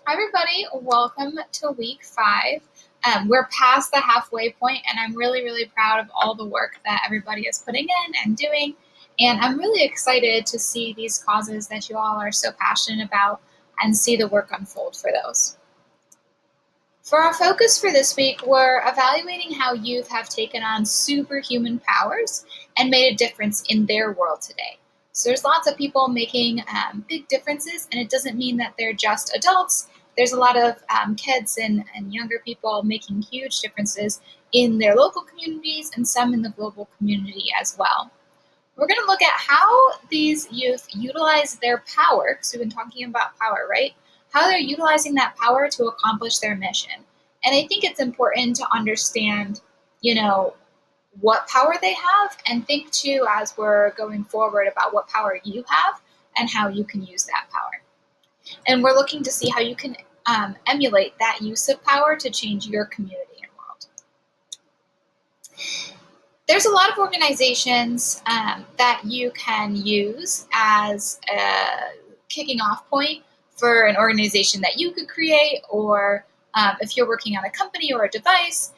Hi, everybody. Welcome to week 5. We're past the halfway point, and I'm really, really proud of all the work that everybody is putting in and doing. And I'm really excited to see these causes that you all are so passionate about and see the work unfold for those. For our focus for this week, we're evaluating how youth have taken on superhuman powers and made a difference in their world today. So there's lots of people making big differences, and it doesn't mean that they're just adults. There's a lot of kids and younger people making huge differences in their local communities and some in the global community as well. We're going to look at how these youth utilize their power, because we've been talking about power, right? How they're utilizing that power to accomplish their mission. And I think it's important to understand, what power they have, and think too, as we're going forward, about what power you have and how you can use that power. And we're looking to see how you can emulate that use of power to change your community and world. There's a lot of organizations that you can use as a kicking off point for an organization that you could create, or if you're working on a company or a device,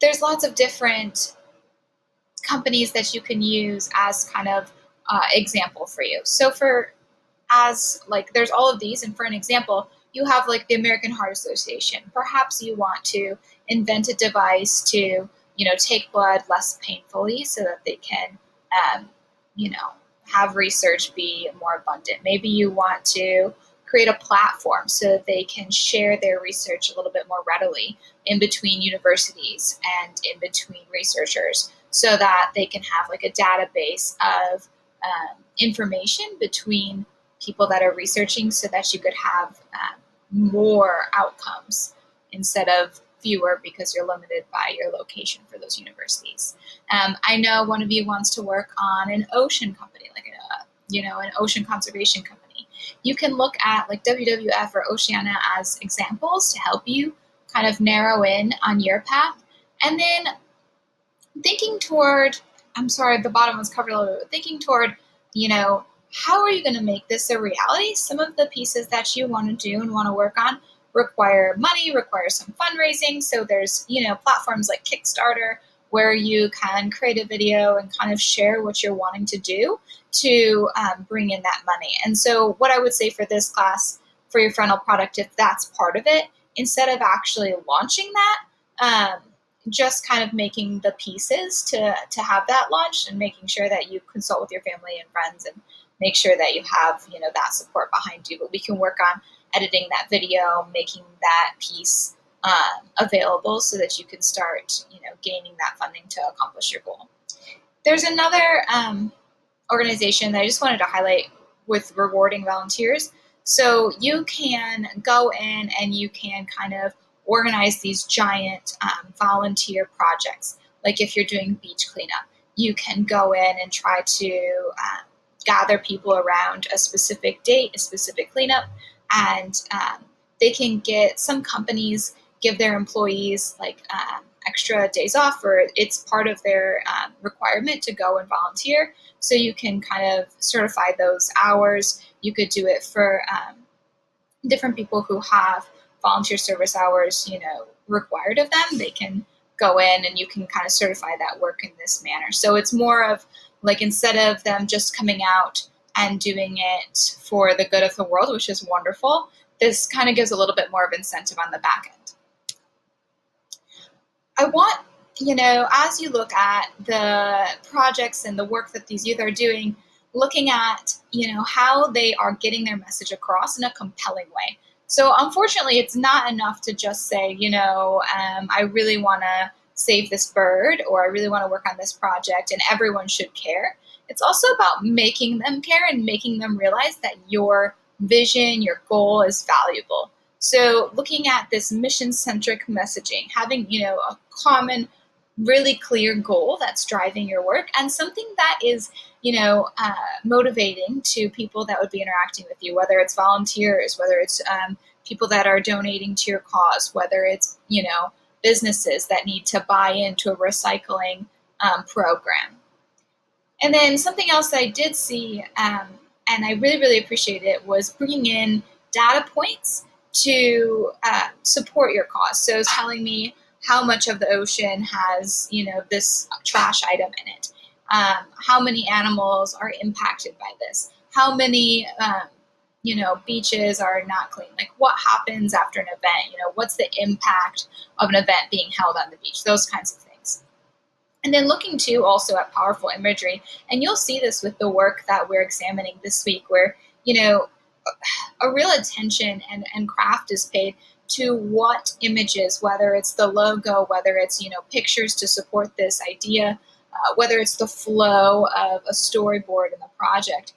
there's lots of different companies that you can use as kind of example for you. So there's all of these, and for an example, you have like the American Heart Association. Perhaps you want to invent a device to, take blood less painfully so that they can, have research be more abundant. Maybe you want to create a platform so that they can share their research a little bit more readily in between universities and in between researchers, so that they can have like a database of information between people that are researching, so that you could have more outcomes instead of fewer, because you're limited by your location for those universities. I know one of you wants to work on an ocean company, like an ocean conservation company. You can look at like WWF or Oceana as examples to help you kind of narrow in on your path. And then thinking toward, the bottom was covered a little bit, thinking toward, how are you going to make this a reality? Some of the pieces that you want to do and want to work on require money, require some fundraising. So there's, platforms like Kickstarter, where you can create a video and kind of share what you're wanting to do to bring in that money. And so what I would say for this class, for your final product, if that's part of it, instead of actually launching that, just kind of making the pieces to have that launched, and making sure that you consult with your family and friends and make sure that you have, that support behind you. But we can work on editing that video, making that piece available so that you can start, gaining that funding to accomplish your goal. There's another organization that I just wanted to highlight with rewarding volunteers. So you can go in and you can kind of organize these giant volunteer projects. Like if you're doing beach cleanup, you can go in and try to gather people around a specific date, a specific cleanup, and they can get, some companies give their employees like extra days off, or it's part of their requirement to go and volunteer. So you can kind of certify those hours. You could do it for different people who have volunteer service hours, required of them. They can go in and you can kind of certify that work in this manner. So it's more of like, instead of them just coming out and doing it for the good of the world, which is wonderful, this kind of gives a little bit more of incentive on the back end. I want, as you look at the projects and the work that these youth are doing, looking at, how they are getting their message across in a compelling way. So unfortunately, it's not enough to just say, I really want to save this bird, or I really want to work on this project, and everyone should care. It's also about making them care and making them realize that your vision, your goal is valuable. So looking at this mission-centric messaging, having, a common, really clear goal that's driving your work, and something that is, motivating to people that would be interacting with you, whether it's volunteers, whether it's people that are donating to your cause, whether it's, businesses that need to buy into a recycling program. And then something else that I did see, and I really, really appreciated it, was bringing in data points to support your cause. So telling me how much of the ocean has, this trash item in it. How many animals are impacted by this? How many, beaches are not clean? Like, what happens after an event? What's the impact of an event being held on the beach? Those kinds of things. And then looking too also at powerful imagery. And you'll see this with the work that we're examining this week, where, a real attention and craft is paid to what images, whether it's the logo, whether it's, pictures to support this idea, whether it's the flow of a storyboard in the project.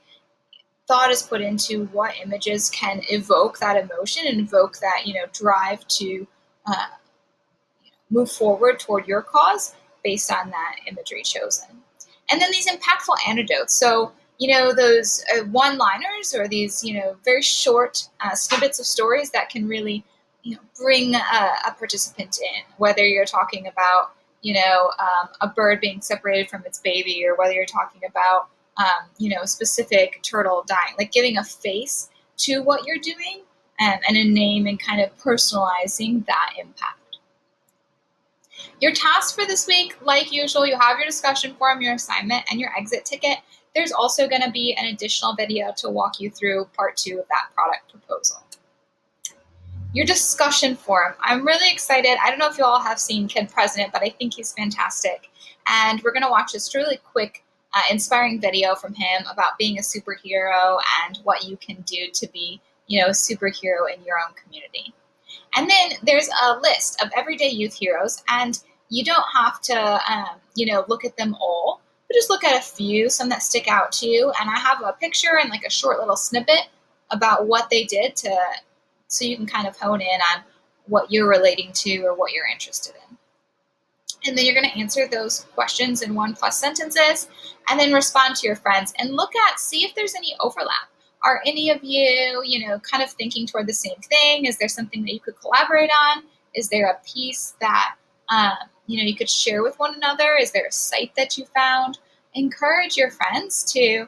Thought is put into what images can evoke that emotion and evoke that, drive to move forward toward your cause based on that imagery chosen. And then these impactful anecdotes. So, those one-liners or these, very short snippets of stories that can really, bring a participant in, whether you're talking about, a bird being separated from its baby, or whether you're talking about, a specific turtle dying, like giving a face to what you're doing and a name and kind of personalizing that impact. Your task for this week, like usual, you have your discussion forum, your assignment, and your exit ticket. There's also going to be an additional video to walk you through part 2 of that product proposal. Your discussion forum. I'm really excited. I don't know if you all have seen Kid President, but I think he's fantastic. And we're going to watch this really quick, inspiring video from him about being a superhero and what you can do to be, a superhero in your own community. And then there's a list of everyday youth heroes, and you don't have to, look at them all, but just look at a few, some that stick out to you. And I have a picture and like a short little snippet about what they did so you can kind of hone in on what you're relating to or what you're interested in. And then you're going to answer those questions in 1+ sentences, and then respond to your friends and see if there's any overlap. Are any of you, kind of thinking toward the same thing? Is there something that you could collaborate on? Is there a piece that, you could share with one another? Is there a site that you found? Encourage your friends to,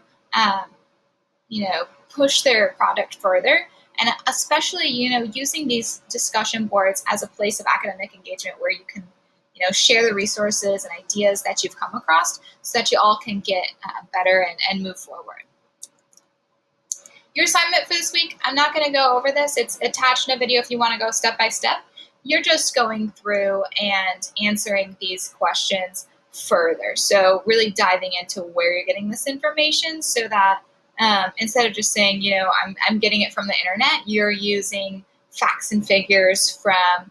push their product further. And especially, using these discussion boards as a place of academic engagement where you can, share the resources and ideas that you've come across so that you all can get better and move forward. Your assignment for this week, I'm not going to go over this. It's attached in a video if you want to go step by step. You're just going through and answering these questions further. So really diving into where you're getting this information so that instead of just saying, I'm getting it from the internet, you're using facts and figures from,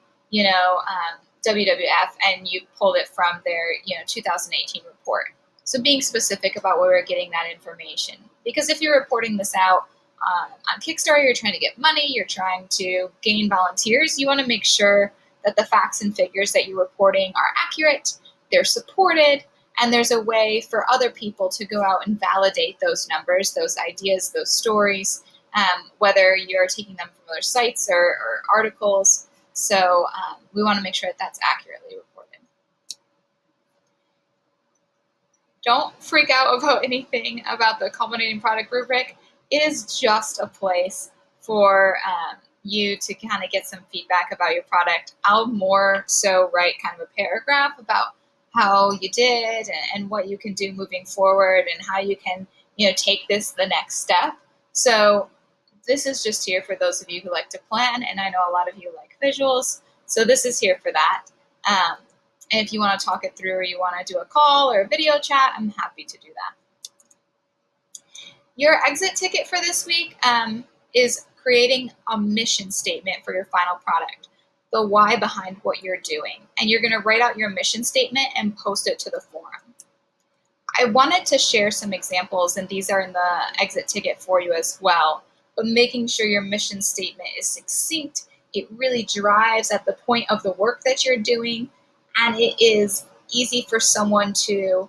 WWF, and you pulled it from their, 2018 report. So being specific about where we're getting that information. Because if you're reporting this out on Kickstarter, you're trying to get money, you're trying to gain volunteers, you want to make sure that the facts and figures that you're reporting are accurate, they're supported, and there's a way for other people to go out and validate those numbers, those ideas, those stories, whether you're taking them from other sites or articles. So we want to make sure that that's accurately reported. Don't freak out about anything about the culminating product rubric. It is just a place for you to kind of get some feedback about your product. I'll more so write kind of a paragraph about how you did and what you can do moving forward and how you can, take this the next step. So this is just here for those of you who like to plan, and I know a lot of you like visuals, so this is here for that. And if you want to talk it through or you want to do a call or a video chat, I'm happy to do that. Your exit ticket for this week is creating a mission statement for your final product, the why behind what you're doing. And you're going to write out your mission statement and post it to the forum. I wanted to share some examples, and these are in the exit ticket for you as well, but making sure your mission statement is succinct, it really drives at the point of the work that you're doing, and it is easy for someone to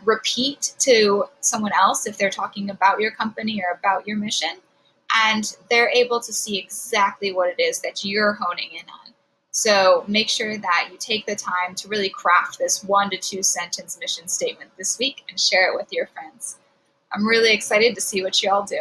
repeat to someone else if they're talking about your company or about your mission, and they're able to see exactly what it is that you're honing in on. So make sure that you take the time to really craft this 1 to 2 sentence mission statement this week and share it with your friends. I'm really excited to see what you all do.